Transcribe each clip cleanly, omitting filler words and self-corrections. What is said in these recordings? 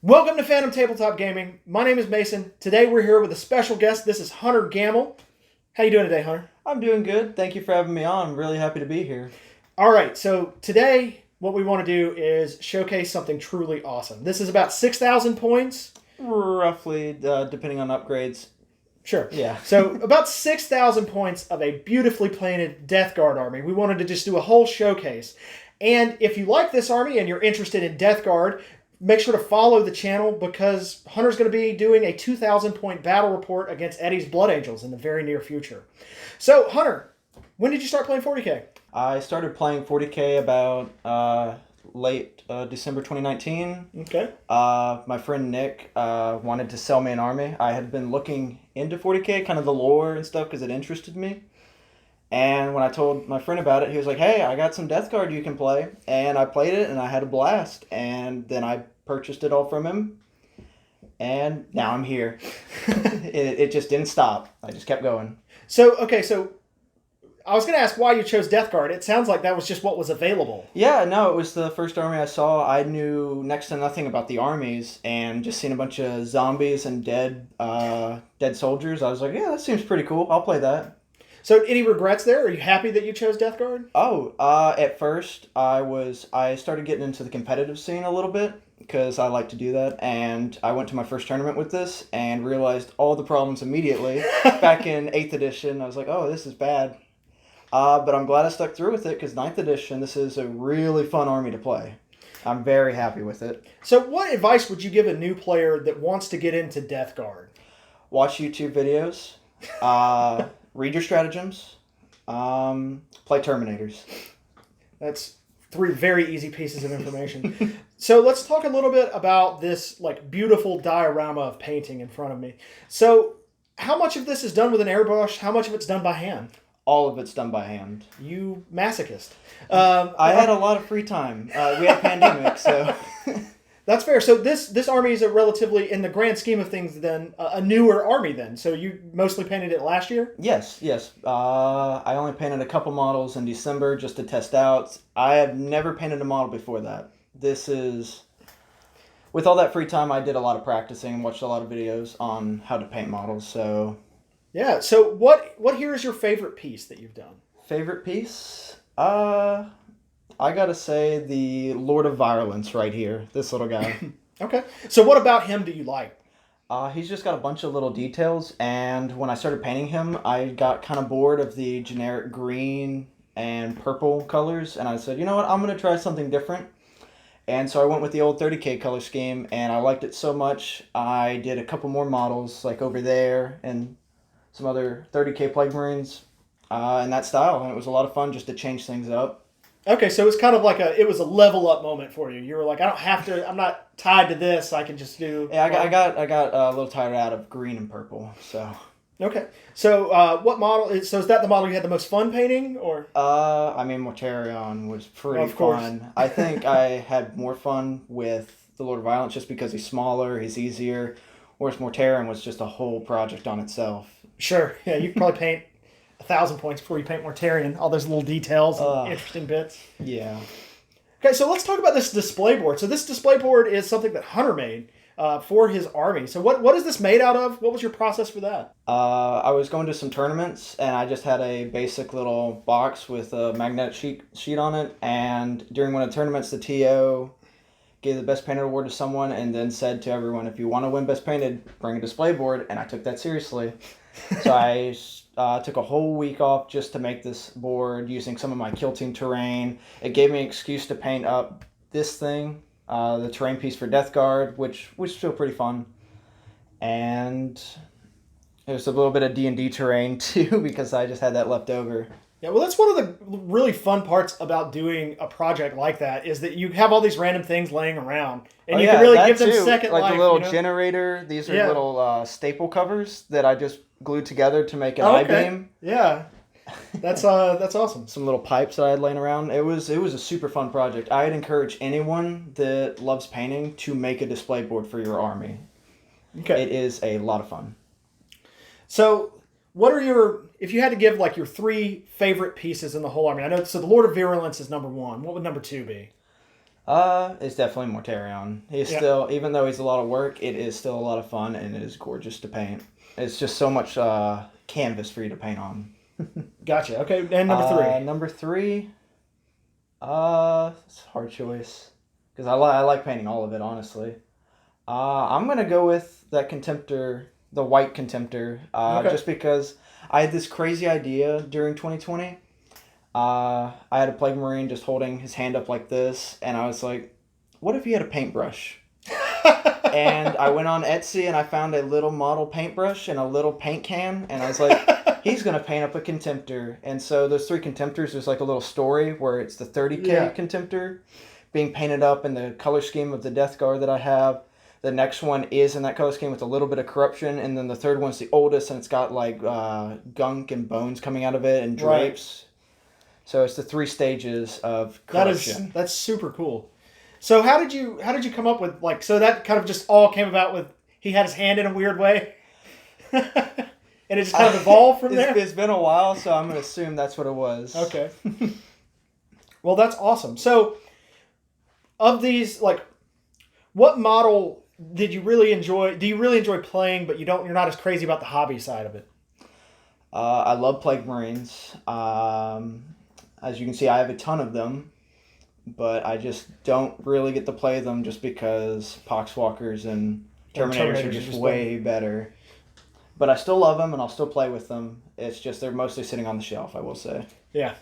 Welcome to Phantom Tabletop Gaming. My name is Mason. Today we're here with a special guest. This is Hunter Gammil. How you doing today, Hunter? I'm doing good. Thank you for having me on. I'm really happy to be here. All right, so today what we want to do is showcase something truly awesome. This is about 6,000 points. Roughly, depending on upgrades. Sure. Yeah. So about 6,000 points of a beautifully painted Death Guard army. We wanted to just do a whole showcase. And if you like this army and you're interested in Death Guard, make sure to follow the channel because Hunter's going to be doing a 2,000 point battle report against Eddie's Blood Angels in the very near future. So, Hunter, when did you start playing 40K? I started playing 40K about late December 2019. Okay. My friend Nick wanted to sell me an army. I had been looking into 40K, kind of the lore and stuff, because it interested me. And when I told my friend about it, he was like, hey, I got some Death Guard you can play. And I played it, and I had a blast. And then I purchased it all from him. And now I'm here. It just didn't stop. I just kept going. So I was going to ask why you chose Death Guard. It sounds like that was just what was available. Yeah, no, it was the first army I saw. I knew next to nothing about the armies, and just seeing a bunch of zombies and dead soldiers, I was like, yeah, that seems pretty cool. I'll play that. So any regrets there? Are you happy that you chose Death Guard? At first I started getting into the competitive scene a little bit because I like to do that, and I went to my first tournament with this and realized all the problems immediately. Back in 8th edition, I was like, oh, this is bad. But I'm glad I stuck through with it because 9th edition, this is a really fun army to play. I'm very happy with it. So what advice would you give a new player that wants to get into Death Guard? Watch YouTube videos. Read your stratagems. Play Terminators. That's 3 very easy pieces of information. So let's talk a little bit about this beautiful diorama of painting in front of me. So how much of this is done with an airbrush? How much of it's done by hand? All of it's done by hand. You masochist. I had a lot of free time. We had a pandemic, so... That's fair. So this army is a relatively, in the grand scheme of things, then a newer army. Then, so you mostly painted it last year. Yes. I only painted a couple models in December just to test out. I have never painted a model before that. This is, with all that free time, I did a lot of practicing and watched a lot of videos on how to paint models. So, yeah. So what here is your favorite piece that you've done? Favorite piece? I gotta say the Lord of Violence right here. This little guy. Okay. So what about him do you like? He's just got a bunch of little details, and when I started painting him, I got kind of bored of the generic green and purple colors, and I said, you know what, I'm gonna try something different. And so I went with the old 30K color scheme, and I liked it so much, I did a couple more models, like over there, and some other 30K Plague Marines, in that style, and it was a lot of fun just to change things up. Okay, so it's kind of like it was a level up moment for you. You were like, I don't have to, I'm not tied to this. I can just do. Yeah, I got a little tired out of green and purple. So. Okay, so what model is? So is that the model you had the most fun painting, or? Mortarion was pretty fun. I think I had more fun with the Lord of Violence just because he's smaller, he's easier. Whereas Mortarion was just a whole project on itself. Sure. Yeah, you could probably paint 1,000 points before you paint Mortarion. All those little details and interesting bits. Yeah. Okay, so let's talk about this display board. So this display board is something that Hunter made for his army. So what is this made out of? What was your process for that? I was going to some tournaments, and I just had a basic little box with a magnetic sheet on it. And during one of the tournaments, the TO gave the Best Painted award to someone and then said to everyone, if you want to win Best Painted, bring a display board. And I took that seriously. So I took a whole week off just to make this board using some of my quilting terrain. It gave me an excuse to paint up this thing, the terrain piece for Death Guard, which was still pretty fun. And there's a little bit of D&D terrain too because I just had that left over. Yeah, well, that's one of the really fun parts about doing a project like that is that you have all these random things laying around, and you can really give them second life. Like the little generator. These are little staple covers that I just glued together to make an I-beam. Yeah, that's awesome. Some little pipes that I had laying around. It was a super fun project. I'd encourage anyone that loves painting to make a display board for your army. Okay, it is a lot of fun. So, what are if you had to give your 3 favorite pieces in the whole army? I know, so the Lord of Virulence is number 1. What would number 2 be? It's definitely Mortarion. He's Yeah. still, even though he's a lot of work, it is still a lot of fun and it is gorgeous to paint. It's just so much canvas for you to paint on. Gotcha. Okay, and number 3. Number 3, it's a hard choice because I like painting all of it, honestly. I'm gonna go with that Contemptor, the white Contemptor, just because I had this crazy idea during 2020. I had a Plague Marine just holding his hand up like this, and I was like, what if he had a paintbrush? And I went on Etsy and I found a little model paintbrush and a little paint can, and I was like, he's going to paint up a Contemptor. And so those 3 Contemptors, there's like a little story where it's the 30K Contemptor being painted up in the color scheme of the Death Guard that I have. The next one is in that color scheme with a little bit of corruption, and then the third one's the oldest, and it's got like gunk and bones coming out of it and drapes. Right. So it's the 3 stages of corruption. That's super cool. So how did you come up with, like, so that kind of just all came about with he had his hand in a weird way? And it just kind of evolved from there? It's been a while, so I'm going to assume that's what it was. Okay. Well, that's awesome. So of these, like, what model did you really enjoy? Do you really enjoy playing, but you're not as crazy about the hobby side of it? I love Plague Marines. As you can see, I have a ton of them, but I just don't really get to play them just because Poxwalkers and Terminators are just way better. But I still love them, and I'll still play with them. It's just they're mostly sitting on the shelf, I will say. Yeah.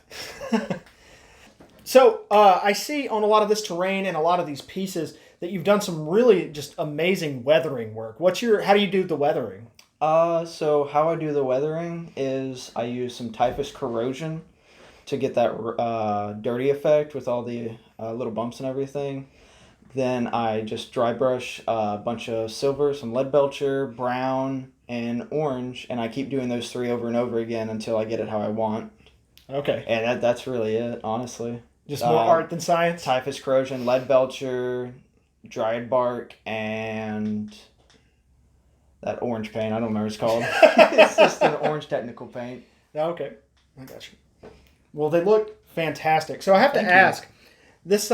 So I see on a lot of this terrain and a lot of these pieces that you've done some really just amazing weathering work. How do you do the weathering? So how I do the weathering is I use some Typhus Corrosion to get that dirty effect with all the little bumps and everything. Then I just dry brush a bunch of silver, some lead belcher, brown, and orange, and I keep doing those 3 over and over again until I get it how I want. Okay. And that's really it, honestly. Just more art than science? Typhus Corrosion, lead belcher, dried bark, and that orange paint. I don't remember what it's called. It's just an orange technical paint. Okay. I got you. Well, they look fantastic. So I have to ask, this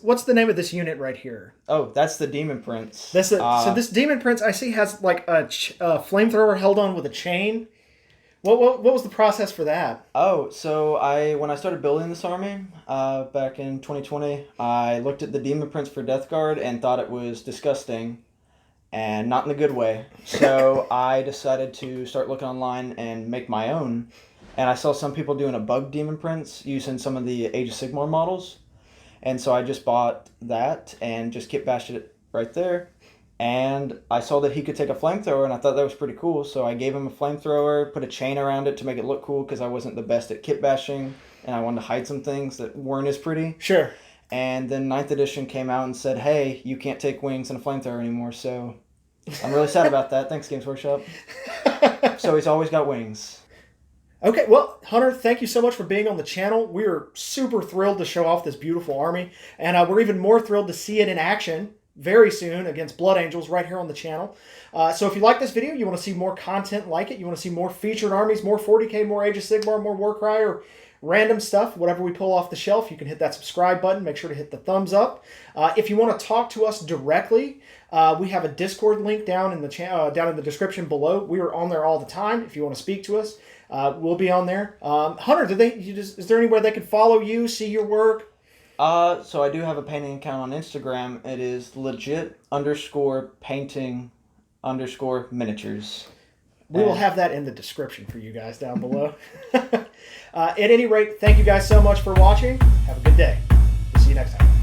what's the name of this unit right here? Oh, that's the Demon Prince. So this Demon Prince I see has like a flamethrower held on with a chain. What was the process for that? Oh, so when I started building this army back in 2020, I looked at the Demon Prince for Death Guard and thought it was disgusting, and not in a good way. So I decided to start looking online and make my own. And I saw some people doing a bug Demon Prince using some of the Age of Sigmar models. And so I just bought that and just kit bashed it right there. And I saw that he could take a flamethrower, and I thought that was pretty cool. So I gave him a flamethrower, put a chain around it to make it look cool because I wasn't the best at kit bashing, and I wanted to hide some things that weren't as pretty. Sure. And then 9th edition came out and said, hey, you can't take wings and a flamethrower anymore. So I'm really sad about that. Thanks, Games Workshop. So he's always got wings. Okay, well, Hunter, thank you so much for being on the channel. We're super thrilled to show off this beautiful army, and we're even more thrilled to see it in action very soon against Blood Angels right here on the channel. So if you like this video, you want to see more content like it, you want to see more featured armies, more 40K, more Age of Sigmar, more Warcry, or random stuff, whatever we pull off the shelf, you can hit that subscribe button. Make sure to hit the thumbs up. If you want to talk to us directly, we have a Discord link down in the description below. We are on there all the time. If you want to speak to us, we'll be on there. Hunter, is there anywhere they can follow you, see your work? So I do have a painting account on Instagram. It is legit_painting_miniatures. We will have that in the description for you guys down below. At any rate, thank you guys so much for watching. Have a good day. We'll see you next time.